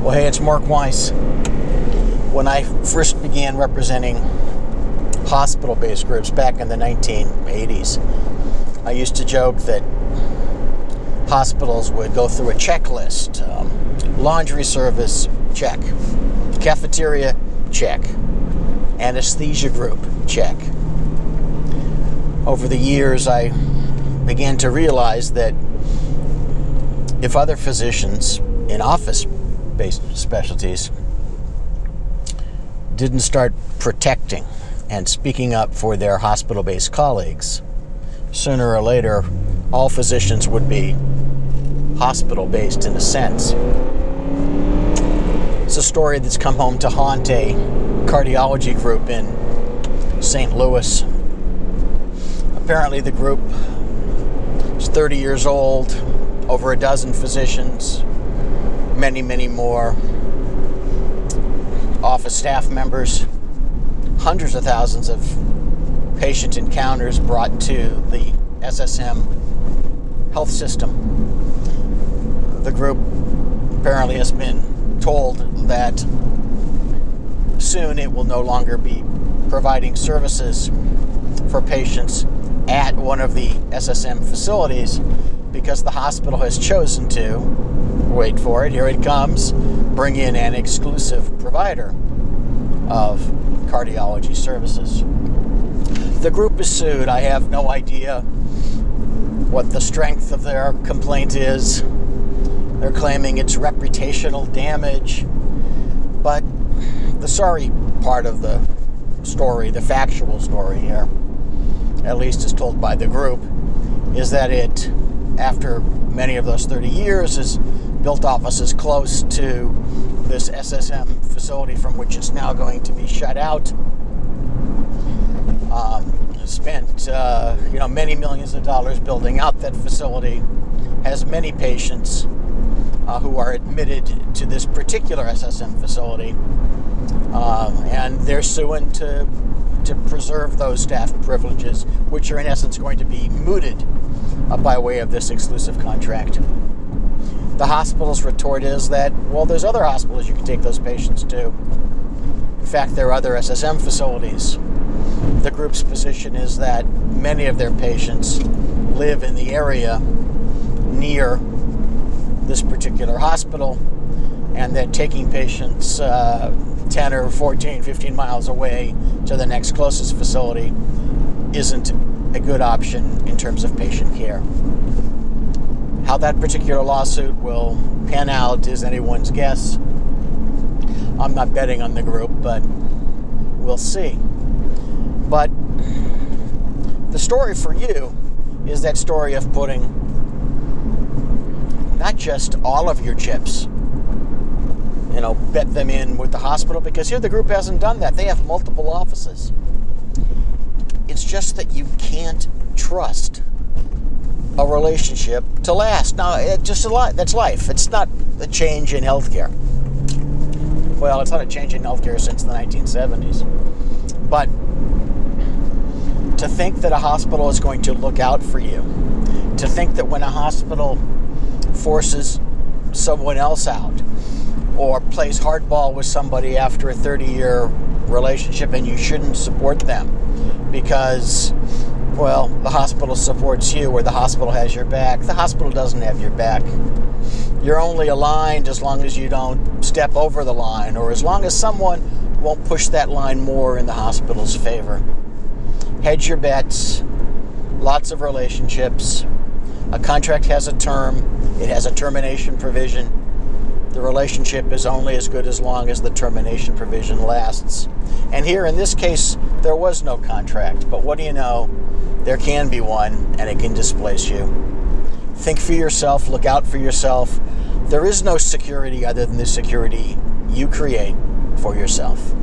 Well, hey, it's Mark Weiss. When I first began representing hospital-based groups back in the 1980s, I used to joke that hospitals would go through a checklist. Laundry service, check. Cafeteria, check. Anesthesia group, check. Over the years, I began to realize that if other physicians in office-based specialties didn't start protecting and speaking up for their hospital-based colleagues, sooner or later, all physicians would be hospital-based in a sense. It's a story that's come home to haunt a cardiology group in St. Louis. Apparently the group is 30 years old, over a dozen physicians, many, many more office staff members, hundreds of thousands of patient encounters brought to the SSM health system. The group apparently has been told that soon it will no longer be providing services for patients at one of the SSM facilities because the hospital has chosen to, wait for it, here it comes, bring in an exclusive provider of cardiology services. The group is sued. I have no idea what the strength of their complaint is. They're claiming it's reputational damage. But the sorry part of the story, the factual story here, at least as told by the group, is that it, after many of those 30 years, has built offices close to this SSM facility from which it's now going to be shut out. Spent many millions of dollars building out that facility, has many patients who are admitted to this particular SSM facility, and they're suing to preserve those staff privileges, which are in essence going to be mooted by way of this exclusive contract. The hospital's retort is that, well, there's other hospitals you can take those patients to. In fact, there are other SSM facilities. The group's position is that many of their patients live in the area near this particular hospital, and that taking patients 10 or 14, 15 miles away to the next closest facility isn't a good option in terms of patient care. How that particular lawsuit will pan out is anyone's guess. I'm not betting on the group, but we'll see. But the story for you is that story of putting not just all of your chips, bet them in with the hospital, because here the group hasn't done that. They have multiple offices. It's just that you can't trust a relationship to last. Now, that's life. It's not a change in healthcare. Well, it's not a change in healthcare since the 1970s. But to think that a hospital is going to look out for you, to think that when a hospital forces someone else out or plays hardball with somebody after a 30-year relationship and you shouldn't support them because, well, the hospital supports you or the hospital has your back. The hospital doesn't have your back. You're only aligned as long as you don't step over the line or as long as someone won't push that line more in the hospital's favor. Hedge your bets. Lots of relationships. A contract has a term. It has a termination provision. The relationship is only as good as long as the termination provision lasts. And here, in this case, there was no contract. But what do you know? There can be one, and it can displace you. Think for yourself. Look out for yourself. There is no security other than the security you create for yourself.